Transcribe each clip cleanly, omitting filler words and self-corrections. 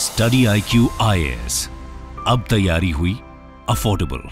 Study IQ IAS, अब तैयारी हुई अफोर्डेबल।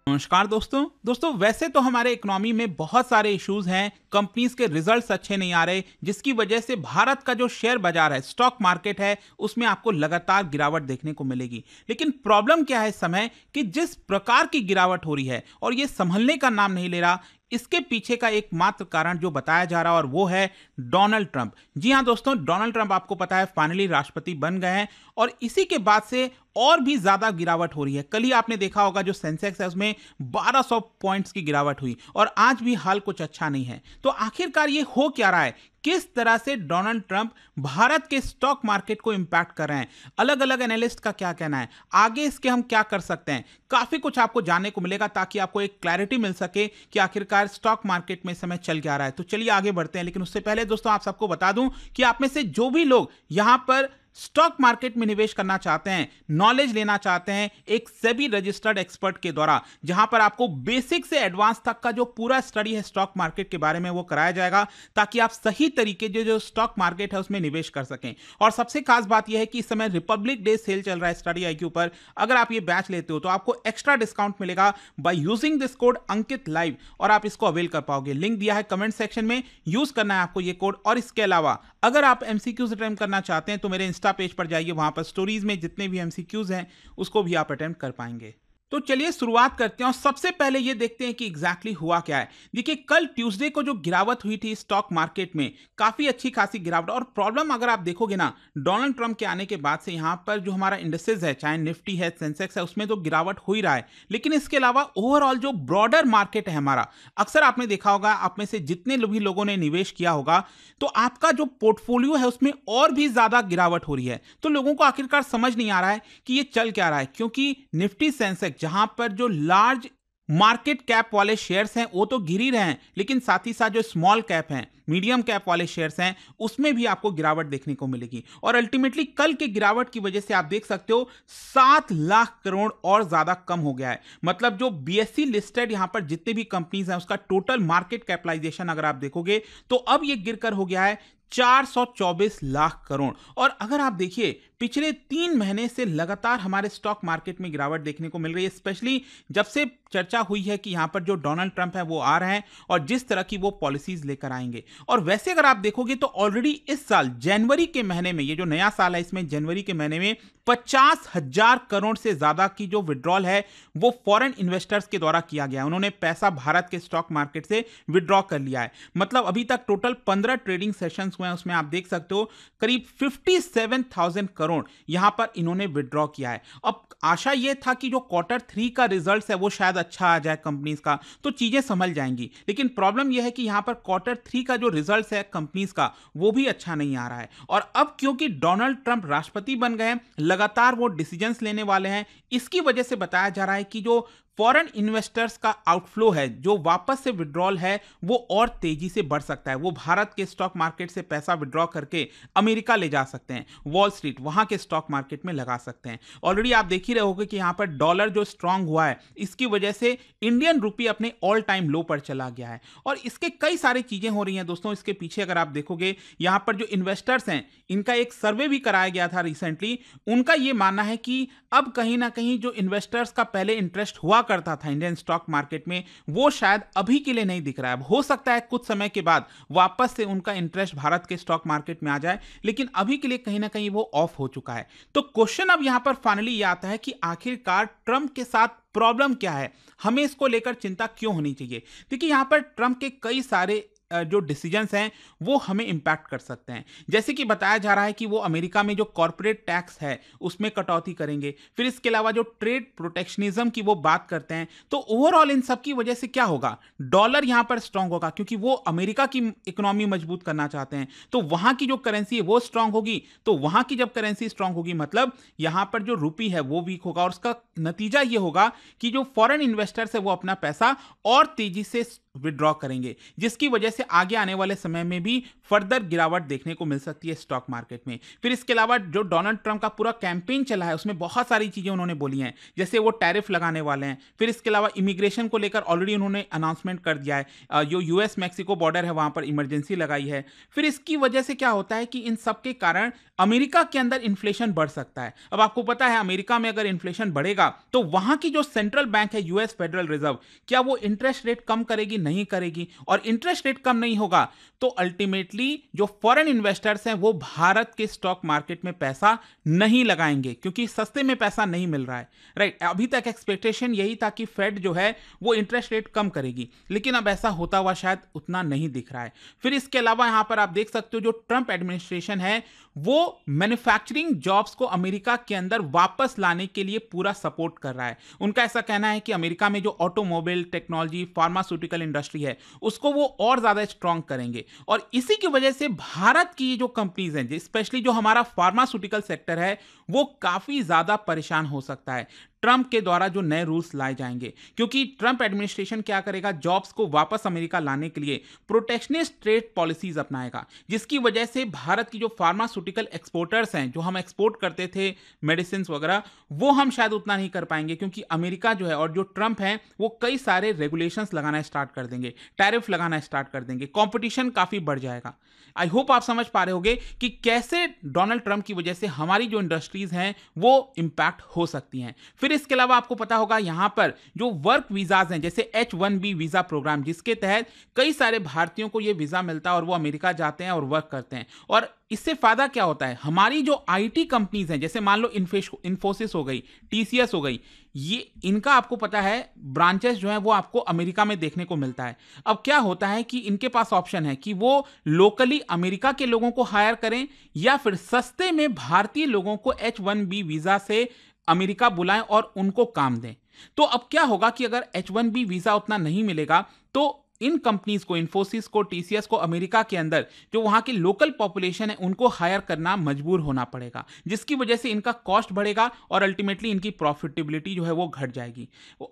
नमस्कार दोस्तों वैसे तो हमारे इकोनॉमी में बहुत सारे इश्यूज हैं, कंपनीज के रिजल्ट्स अच्छे नहीं आ रहे, जिसकी वजह से भारत का जो शेयर बाजार है, स्टॉक मार्केट है, उसमें आपको लगातार गिरावट देखने को मिलेगी। लेकिन प्रॉब्लम क्या है इस समय कि जिस प्रकार की गिरावट हो रही है और ये संभलने का नाम नहीं ले रहा, इसके पीछे का एकमात्र कारण जो बताया जा रहा है और वो है डोनाल्ड ट्रंप। जी हां दोस्तों, डोनाल्ड ट्रंप आपको पता है फाइनली राष्ट्रपति बन गए हैं और इसी के बाद से और भी ज्यादा गिरावट हो रही है। कल ही आपने देखा होगा जो सेंसेक्स है उसमें 1200 पॉइंट्स की गिरावट हुई और आज भी हाल कुछ अच्छा नहीं है। तो आखिरकार ये हो क्या रहा है, किस तरह से डोनाल्ड ट्रंप भारत के स्टॉक मार्केट को इंपैक्ट कर रहे हैं, अलग अलग एनालिस्ट का क्या कहना है, आगे इसके हम क्या कर सकते हैं, काफी कुछ आपको जानने को मिलेगा ताकि आपको एक क्लैरिटी मिल सके कि आखिरकार स्टॉक मार्केट में इस समय चल क्या रहा है। तो चलिए आगे बढ़ते हैं, लेकिन उससे पहले दोस्तों आप सबको बता दूं कि आप में से जो भी लोग यहां पर स्टॉक मार्केट में निवेश करना चाहते हैं, नॉलेज लेना चाहते हैं एक सेबी रजिस्टर्ड एक्सपर्ट के द्वारा, जहां पर आपको बेसिक से एडवांस तक का जो पूरा स्टडी है स्टॉक मार्केट के बारे में वो कराया जाएगा ताकि आप सही तरीके जो स्टॉक मार्केट है उसमें निवेश कर सकें। और सबसे खास बात यह है कि इस समय रिपब्लिक डे सेल चल रहा है स्टडी IQ पर। अगर आप ये बैच लेते हो तो आपको एक्स्ट्रा डिस्काउंट मिलेगा by using this code Ankit live और आप इसको अवेल कर पाओगे। लिंक दिया है कमेंट सेक्शन में, यूज करना है आपको ये कोड। और इसके अलावा अगर आप MCQs अटेम्प्ट करना चाहते हैं तो मेरे इंस्टा पेज पर जाइए, वहां पर स्टोरीज में जितने भी MCQs हैं उसको भी आप अटेम्प्ट कर पाएंगे। तो चलिए शुरुआत करते हैं और सबसे पहले ये देखते हैं कि एग्जैक्टली हुआ क्या है। देखिए कल ट्यूसडे को जो गिरावट हुई थी स्टॉक मार्केट में, काफी अच्छी खासी गिरावट। और प्रॉब्लम अगर आप देखोगे ना, डोनाल्ड ट्रंप के आने के बाद से यहां पर जो हमारा इंडेक्सेस है, चाहे निफ्टी है, सेंसेक्स है, उसमें तो गिरावट हो ही रहा है। लेकिन इसके अलावा ओवरऑल जो ब्रॉडर मार्केट है हमारा, अक्सर आपने देखा होगा, आप में से जितने भी लोगों ने निवेश किया होगा तो आपका जो पोर्टफोलियो है उसमें और भी ज्यादा गिरावट हो रही है। तो लोगों को आखिरकार समझ नहीं आ रहा है कि ये चल क्या रहा है, क्योंकि निफ्टी सेंसेक्स जहां पर जो लार्ज मार्केट कैप वाले शेयर्स हैं वो तो गिर ही रहे हैं, लेकिन साथ ही साथ जो स्मॉल कैप हैं, मीडियम कैप वाले शेयर्स हैं, उसमें भी आपको गिरावट देखने को मिलेगी। और अल्टीमेटली कल के गिरावट की वजह से आप देख सकते हो 7 लाख करोड़ और ज्यादा कम हो गया है। मतलब जो BSE लिस्टेड यहां पर जितने भी कंपनीज हैं उसका टोटल मार्केट कैपिटलाइजेशन अगर आप देखोगे तो अब ये गिरकर हो गया है 424 लाख करोड़। और अगर आप देखिए पिछले 3 महीने से लगातार हमारे स्टॉक मार्केट में गिरावट देखने को मिल रही है, स्पेशली जब से चर्चा हुई है कि यहां पर जो डोनाल्ड ट्रंप है वो आ रहे हैं और जिस तरह की वो पॉलिसीज लेकर आएंगे। और वैसे अगर आप देखोगे तो ऑलरेडी इस साल जनवरी के महीने में, ये जो नया साल है इसमें जनवरी के महीने में 50,000 करोड़ से ज्यादा की जो विड्रॉल है वो फॉरेन इन्वेस्टर्स के द्वारा किया गया। उन्होंने पैसा भारत के स्टॉक मार्केट से विड्रॉ कर लिया है। मतलब अभी तक टोटल 15 ट्रेडिंग सेशंस हुए हैं, उसमें आप देख सकते हो करीब 57,000 करोड़ यहां पर इन्होंने विड्रॉ किया है। अब आशा यह था कि जो Q3 का रिजल्ट है वो शायद अच्छा आ जाए कंपनीज का, तो चीजें संभल जाएंगी। लेकिन प्रॉब्लम यह है कि यहां पर Q3 का जो रिजल्ट है कंपनीज का वो भी अच्छा नहीं आ रहा है। और अब क्योंकि डोनाल्ड ट्रंप राष्ट्रपति बन गए हैं, लगातार वो डिसीजंस लेने वाले हैं, इसकी वजह से बताया जा रहा है कि जो फॉरेन इन्वेस्टर्स का आउटफ्लो है, जो वापस से विड्रॉल है, वो और तेजी से बढ़ सकता है। वो भारत के स्टॉक मार्केट से पैसा विड्रॉ करके अमेरिका ले जा सकते हैं, वॉल स्ट्रीट, वहां के स्टॉक मार्केट में लगा सकते हैं। ऑलरेडी आप देख ही रहे होगे कि यहां पर डॉलर जो स्ट्रांग हुआ है, इसकी वजह से इंडियन रुपी अपने ऑल टाइम लो पर चला गया है। और इसके कई सारी चीजें हो रही हैं दोस्तों। इसके पीछे अगर आप देखोगे, यहां पर जो इन्वेस्टर्स हैं, इनका एक सर्वे भी कराया गया था रिसेंटली। उनका यह मानना है कि अब कहीं ना कहीं जो इन्वेस्टर्स का पहले इंटरेस्ट हुआ करता था इंडियन स्टॉक मार्केट में, वो शायद अभी के लिए नहीं दिख रहा है। अब हो सकता है कुछ समय के बाद वापस से उनका इंटरेस्ट भारत के स्टॉक मार्केट में आ जाए, लेकिन अभी के लिए कहीं ना कहीं वो ऑफ हो चुका है। तो क्वेश्चन अब यहां पर फाइनली ये आता है कि आखिरकार ट्रंप के साथ प्रॉब्लम क्या है, हमें इसको लेकर चिंता क्यों होनी चाहिए। देखिए यहां पर ट्रंप के कई सारे जो डिसीजंस हैं वो हमें इंपैक्ट कर सकते हैं। जैसे कि बताया जा रहा है कि वो अमेरिका में जो कॉर्पोरेट टैक्स है उसमें कटौती करेंगे। फिर इसके अलावा जो ट्रेड प्रोटेक्शनिज्म की वो बात करते हैं। तो ओवरऑल इन सब की वजह से क्या होगा, डॉलर यहां पर स्ट्रांग होगा, क्योंकि वो अमेरिका की इकोनॉमी मजबूत करना चाहते हैं। तो वहां की जो करेंसी है वो स्ट्रांग होगी, तो वहां की जब करेंसी स्ट्रांग होगी मतलब यहां पर जो रुपी है वो वीक होगा। और उसका नतीजा ये होगा कि जो फॉरेन इन्वेस्टर्स है वो अपना पैसा और तेजी से विड्रॉ करेंगे, जिसकी वजह से से आगे आने वाले समय में भी फर्दर गिरावट देखने को मिल सकती है स्टॉक मार्केट में। फिर इसके अलावा जो डोनाल्ड ट्रंप का पूरा कैंपेन चला है उसमें बहुत सारी चीजें उन्होंने बोली हैं, जैसे वो टैरिफ लगाने वाले हैं। फिर इसके अलावा इमिग्रेशन को लेकर ऑलरेडी उन्होंने अनाउंसमेंट कर दिया है, जो यूएस मैक्सिको बॉर्डर है वहां पर इमरजेंसी लगाई है। फिर इसकी वजह से क्या होता है कि इन सब के कारण अमेरिका के अंदर इन्फ्लेशन बढ़ सकता है। अब आपको पता है अमेरिका में अगर इन्फ्लेशन बढ़ेगा तो वहां की जो सेंट्रल बैंक है यूएस फेडरल रिजर्व, क्या वो इंटरेस्ट रेट कम करेगी? नहीं करेगी। और इंटरेस्ट रेट कम नहीं होगा तो अल्टीमेटली जो फॉरेन इन्वेस्टर्स हैं वो भारत के स्टॉक मार्केट में पैसा नहीं लगाएंगे, क्योंकि सस्ते में पैसा नहीं मिल रहा है। राइट, अभी तक एक्सपेक्टेशन यही था कि फेड जो है वो इंटरेस्ट रेट कम करेगी, लेकिन अब ऐसा होता हुआ शायद उतना नहीं दिख रहा है। फिर इसके अलावा यहां पर आप देख सकते हो जो ट्रंप एडमिनिस्ट्रेशन है वो मैन्युफैक्चरिंग जॉब्स को अमेरिका के अंदर वापस लाने के लिए पूरा सपोर्ट कर रहा है। उनका ऐसा कहना है कि अमेरिका में जो ऑटोमोबाइल टेक्नोलॉजी फार्मास्यूटिकल इंडस्ट्री है उसको वो और ज्यादा स्ट्रांग करेंगे, और इसी की वजह से भारत की जो कंपनीज हैं, स्पेशली जो हमारा फार्मास्यूटिकल सेक्टर है, वो काफी ज्यादा परेशान हो सकता है ट्रंप के द्वारा जो नए रूल्स लाए जाएंगे। क्योंकि ट्रंप एडमिनिस्ट्रेशन क्या करेगा, जॉब्स को वापस अमेरिका लाने के लिए प्रोटेक्शनिस्ट ट्रेड पॉलिसीज अपनाएगा, जिसकी वजह से भारत की जो फार्मास्यूटिकल एक्सपोर्टर्स हैं, जो हम एक्सपोर्ट करते थे मेडिसिन वगैरह, वो हम शायद उतना नहीं कर पाएंगे, क्योंकि अमेरिका जो है और जो ट्रंप है वो कई सारे रेगुलेशंस लगाना स्टार्ट कर देंगे, टैरिफ लगाना स्टार्ट कर देंगे, कॉम्पिटिशन काफी बढ़ जाएगा। आई होप आप समझ पा रहे होंगे कि कैसे डोनाल्ड ट्रंप की वजह से हमारी जो इंडस्ट्रीज हैं वो इंपैक्ट हो सकती हैं। फिर इसके अलावा आपको पता होगा यहां पर जो वर्क वीजाज हैं, जैसे H-1B वीजा प्रोग्राम, जिसके तहत कई सारे भारतीयों को यह वीजा मिलता है और वो अमेरिका जाते हैं और वर्क करते हैं। और इससे फायदा क्या होता है, हमारी जो आईटी कंपनीज हैं, जैसे मान लो इन्फोसिस हो गई, टीसीएस हो गई, ये इनका आपको पता है ब्रांचेस जो है वो आपको अमेरिका में देखने को मिलता है। अब क्या होता है कि इनके पास ऑप्शन है कि वो लोकली अमेरिका के लोगों को हायर करें या फिर सस्ते में भारतीय लोगों को H-1B वीजा से अमेरिका बुलाएं और उनको काम दें। तो अब क्या होगा कि अगर H-1B वीजा उतना नहीं मिलेगा तो इन कंपनीज को, इन्फोसिस को, टीसीएस को अमेरिका के अंदर जो वहां की लोकल पॉपुलेशन है उनको हायर करना मजबूर होना पड़ेगा, जिसकी वजह से इनका कॉस्ट बढ़ेगा और अल्टीमेटली इनकी प्रॉफिटेबिलिटी जो है वो घट जाएगी।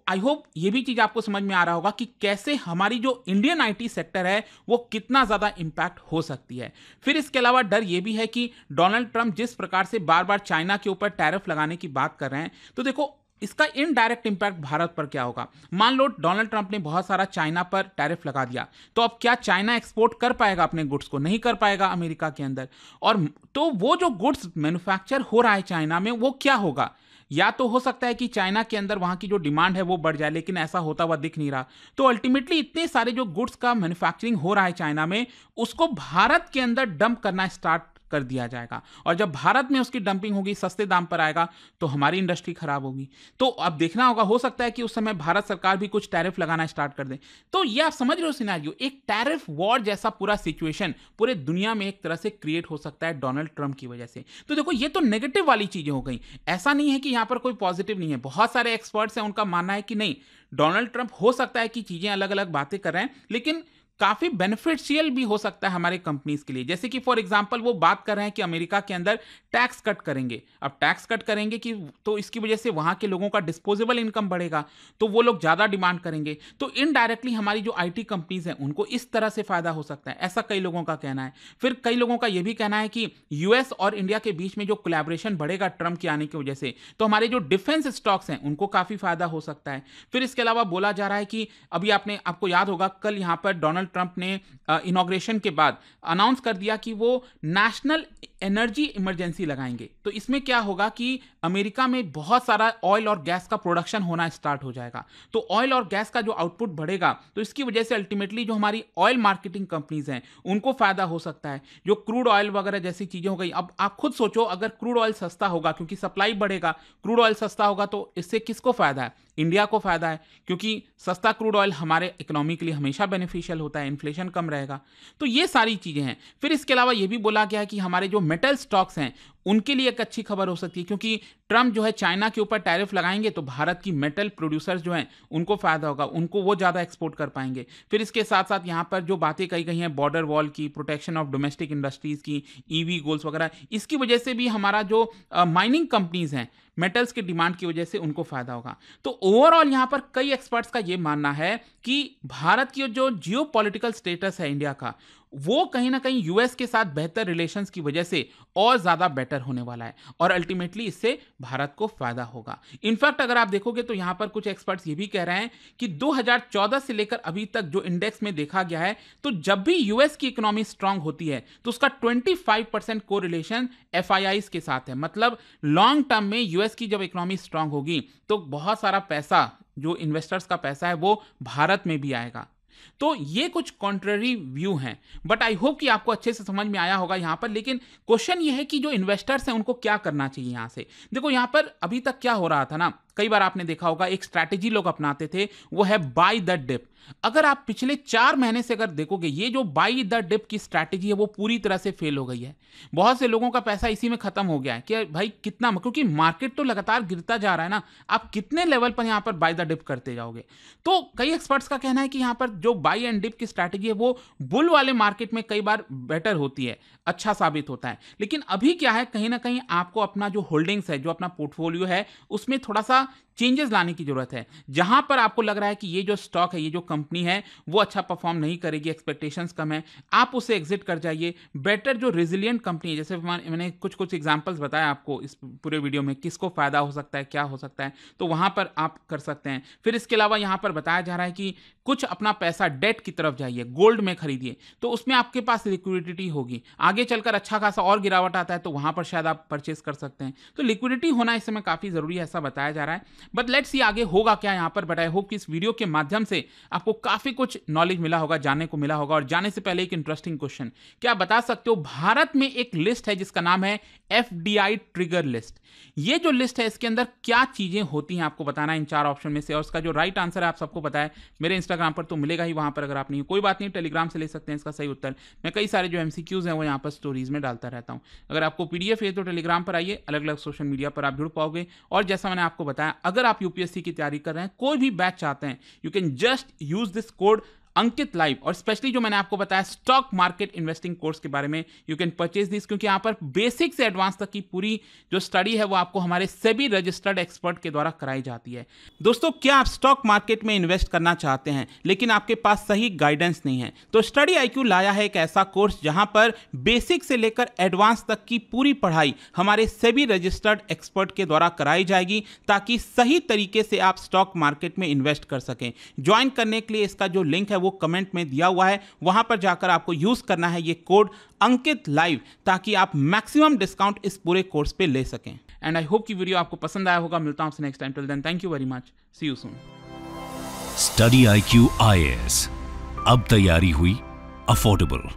आई होप ये भी चीज आपको समझ में आ रहा होगा कि कैसे हमारी जो इंडियन आईटी सेक्टर है वो कितना ज्यादा इंपैक्ट हो सकती है। फिर इसके अलावा डर ये भी है कि डोनाल्ड ट्रंप जिस प्रकार से बार बार चाइना के ऊपर टैरिफ लगाने की बात कर रहे हैं, तो देखो इसका इनडायरेक्ट इंपैक्ट भारत पर क्या होगा। मान लो डोनाल्ड ट्रंप ने बहुत सारा चाइना पर टैरिफ लगा दिया, तो अब क्या चाइना एक्सपोर्ट कर पाएगा अपने गुड्स को? नहीं कर पाएगा अमेरिका के अंदर। और तो वो जो गुड्स मैन्युफैक्चर हो रहा है चाइना में वो क्या होगा, या तो हो सकता है कि चाइना के अंदर वहां की जो डिमांड है वो बढ़ जाए, लेकिन ऐसा होता हुआ दिख नहीं रहा। तो अल्टीमेटली इतने सारे जो गुड्स का मैन्युफैक्चरिंग हो रहा है चाइना में, उसको भारत के अंदर डंप करना स्टार्ट कर दिया जाएगा, और जब भारत में उसकी डंपिंग होगी, सस्ते दाम पर आएगा, तो हमारी इंडस्ट्री खराब होगी। तो अब देखना होगा, हो सकता है कि उस समय भारत सरकार भी कुछ टैरिफ लगाना स्टार्ट कर दे। तो ये आप समझ रहे हो सिनेरियो, एक टैरिफ वॉर जैसा पूरा सिचुएशन पूरे दुनिया में एक तरह से क्रिएट हो सकता है डोनाल्ड ट्रंप की वजह से। तो देखो ये तो नेगेटिव वाली चीजें हो गई, ऐसा नहीं है कि यहां पर कोई पॉजिटिव नहीं है। बहुत सारे एक्सपर्ट्स हैं, उनका मानना है कि नहीं, डोनाल्ड ट्रंप हो सकता है कि चीजें अलग अलग बातें कर रहे हैं, लेकिन काफी बेनिफिशियल भी हो सकता है हमारे कंपनीज के लिए। जैसे कि फॉर एग्जांपल वो बात कर रहे हैं कि अमेरिका के अंदर टैक्स कट करेंगे। अब टैक्स कट करेंगे कि तो इसकी वजह से वहां के लोगों का डिस्पोजेबल इनकम बढ़ेगा, तो वो लोग ज्यादा डिमांड करेंगे, तो इनडायरेक्टली हमारी जो आईटी कंपनीज हैं उनको इस तरह से फायदा हो सकता है, ऐसा कई लोगों का कहना है। फिर कई लोगों का यह भी कहना है कि यूएस और इंडिया के बीच में जो कोलैबोरेशन बढ़ेगा ट्रंप के आने की वजह से, तो हमारे जो डिफेंस स्टॉक्स हैं उनको काफी फायदा हो सकता है। फिर इसके अलावा बोला जा रहा है कि अभी आपको याद होगा कल यहां पर डोनाल्ड ट्रंप ने इनॉग्रेशन के बाद अनाउंस कर दिया कि वो नेशनल एनर्जी इमरजेंसी लगाएंगे। तो इसमें क्या होगा कि अमेरिका में बहुत सारा ऑयल और गैस का प्रोडक्शन होना स्टार्ट हो जाएगा, तो ऑयल और गैस का जो आउटपुट बढ़ेगा, तो इसकी वजह से अल्टीमेटली जो हमारी ऑयल मार्केटिंग कंपनीज हैं उनको फायदा हो सकता है। जो क्रूड ऑयल वगैरह जैसी चीजें हो गई, अब आप खुद सोचो, अगर क्रूड ऑयल सस्ता होगा क्योंकि सप्लाई बढ़ेगा, क्रूड ऑयल सस्ता होगा तो इससे किसको फायदा है? इंडिया को फायदा है, क्योंकि सस्ता क्रूड ऑयल हमारे इकोनॉमी के लिए हमेशा बेनिफिशियल होता है, इन्फ्लेशन कम रहेगा। तो ये सारी चीजें हैं। फिर इसके अलावा यह भी बोला गया है कि हमारे जो मेटल स्टॉक्स हैं उनके लिए एक अच्छी खबर हो सकती है, क्योंकि ट्रम्प जो है चाइना के ऊपर टैरिफ लगाएंगे तो भारत की मेटल प्रोड्यूसर्स जो हैं उनको फायदा होगा, उनको वो ज़्यादा एक्सपोर्ट कर पाएंगे। फिर इसके साथ साथ यहाँ पर जो बातें कही गई हैं बॉर्डर वॉल की, प्रोटेक्शन ऑफ डोमेस्टिक इंडस्ट्रीज़ की, ईवी गोल्स वगैरह, इसकी वजह से भी हमारा जो माइनिंग कंपनीज हैं मेटल्स की डिमांड की वजह से उनको फायदा होगा। तो ओवरऑल यहाँ पर कई एक्सपर्ट्स का ये मानना है कि भारत की जो जियोपॉलिटिकल स्टेटस है इंडिया का, वो कहीं ना कहीं यूएस के साथ बेहतर रिलेशंस की वजह से और ज्यादा बेटर होने वाला है और अल्टीमेटली इससे भारत को फायदा होगा। इनफैक्ट अगर आप देखोगे तो यहां पर कुछ एक्सपर्ट्स ये भी कह रहे हैं कि 2014 से लेकर अभी तक जो इंडेक्स में देखा गया है, तो जब भी यूएस की इकोनॉमी स्ट्रांग होती है तो उसका 25% कोरिलेशन एफआईआईज के साथ है। मतलब लॉन्ग टर्म में यूएस की जब इकोनॉमी स्ट्रांग होगी तो बहुत सारा पैसा, जो इन्वेस्टर्स का पैसा है, वो भारत में भी आएगा। तो ये कुछ कॉन्ट्ररी व्यू हैं, बट आई होप कि आपको अच्छे से समझ में आया होगा यहाँ पर। लेकिन क्वेश्चन ये है कि जो इन्वेस्टर्स हैं उनको क्या करना चाहिए यहाँ से। देखो यहाँ पर अभी तक क्या हो रहा था ना, कई बार आपने देखा होगा एक स्ट्रैटेजी लोग अपनाते थे, वो है बाय द डिप। अगर आप पिछले 4 महीने से अगर देखोगे, ये जो बाय द डिप की स्ट्रैटेजी है वो पूरी तरह से फेल हो गई है। बहुत से लोगों का पैसा इसी में खत्म हो गया है कि भाई कितना, क्योंकि मार्केट तो लगातार गिरता जा रहा है ना, आप कितने लेवल पर यहाँ पर बाय द डिप करते जाओगे। तो कई एक्सपर्ट्स का कहना है कि यहाँ पर जो बाय एंड डिप की स्ट्रैटेजी है वो बुल वाले मार्केट में कई बार बेटर होती है, अच्छा साबित होता है। लेकिन अभी क्या है, कहीं ना कहीं आपको अपना जो होल्डिंग्स है, जो अपना पोर्टफोलियो है, उसमें थोड़ा सा चेंजेस लाने की जरूरत है। जहां पर आपको लग रहा है कि ये जो स्टॉक है, ये जो कंपनी है, वो अच्छा परफॉर्म नहीं करेगी, एक्सपेक्टेशंस कम है, आप उसे एग्जिट कर जाइए। बेटर जो रेजिलिएंट कंपनी है, जैसे मैंने कुछ एग्जांपल्स बताया आपको इस पूरे वीडियो में, किसको फायदा हो सकता है, क्या हो सकता है, तो वहां पर आप कर सकते हैं। फिर इसके अलावा यहां पर बताया जा रहा है कि कुछ अपना पैसा डेट की तरफ जाइए, गोल्ड में खरीदिए, तो उसमें आपके पास लिक्विडिटी होगी। आगे चलकर अच्छा खासा और गिरावट आता है तो वहां पर शायद आप परचेस कर सकते हैं। तो लिक्विडिटी होना इस समय काफी जरूरी है, ऐसा बताया जा रहा है। बट लेट्स सी आगे होगा क्या यहाँ पर। बट आई होप कि इस वीडियो के माध्यम से आपको काफी कुछ नॉलेज मिला होगा, जानने को मिला होगा। और जाने से पहले एक इंटरेस्टिंग क्वेश्चन, क्या आप बता सकते हो भारत में एक लिस्ट है जिसका नाम है एफडीआई ट्रिगर लिस्ट। ये जो लिस्ट है इसके अंदर क्या चीजें होती हैं, आपको बताना है इन 4 ऑप्शन में से। और उसका जो राइट आंसर है आप सबको पता है, मेरे इंस्टाग्राम पर तो मिलेगा ही, वहां पर अगर आप नहीं, कोई बात नहीं, टेलीग्राम से ले सकते हैं इसका सही उत्तर। मैं कई सारे जो एमसीक्यूज हैं वो यहाँ पर स्टोरीज में डालता रहता हूँ। अगर आपको पीडीएफ है तो टेलीग्राम पर आइए, अलग अलग सोशल मीडिया पर आप जुड़ पाओगे। और जैसा मैंने आपको बताया, अगर आप यूपीएससी की तैयारी कर रहे हैं, कोई भी बैच चाहते हैं, you can just use this code Ankit live. और स्पेशली जो मैंने आपको बताया स्टॉक मार्केट इन्वेस्टिंग कोर्स के बारे में, यू कैन परचेज दिस, क्योंकि यहाँ पर बेसिक से एडवांस तक की पूरी जो स्टडी है वो आपको हमारे सेबी रजिस्टर्ड एक्सपर्ट के द्वारा कराई जाती है। दोस्तों, क्या आप स्टॉक मार्केट में इन्वेस्ट करना चाहते हैं लेकिन आपके पास सही गाइडेंस नहीं है, तो स्टडी आईक्यू लाया है एक ऐसा कोर्स जहां पर बेसिक से लेकर एडवांस तक की पूरी पढ़ाई हमारे सेबी रजिस्टर्ड एक्सपर्ट के द्वारा कराई जाएगी, ताकि सही तरीके से आप स्टॉक मार्केट में इन्वेस्ट कर सकें। ज्वाइन करने के लिए इसका जो लिंक है वो कमेंट में दिया हुआ है, वहां पर जाकर आपको यूज करना है ये कोड अंकित लाइव, ताकि आप मैक्सिमम डिस्काउंट इस पूरे कोर्स पे ले सकें। एंड आई होप कि वीडियो आपको पसंद आया होगा। मिलता हूं आपसे next time. Till then, thank you very much, see you soon. Study IQ IAS, अब तैयारी हुई अफोर्डेबल।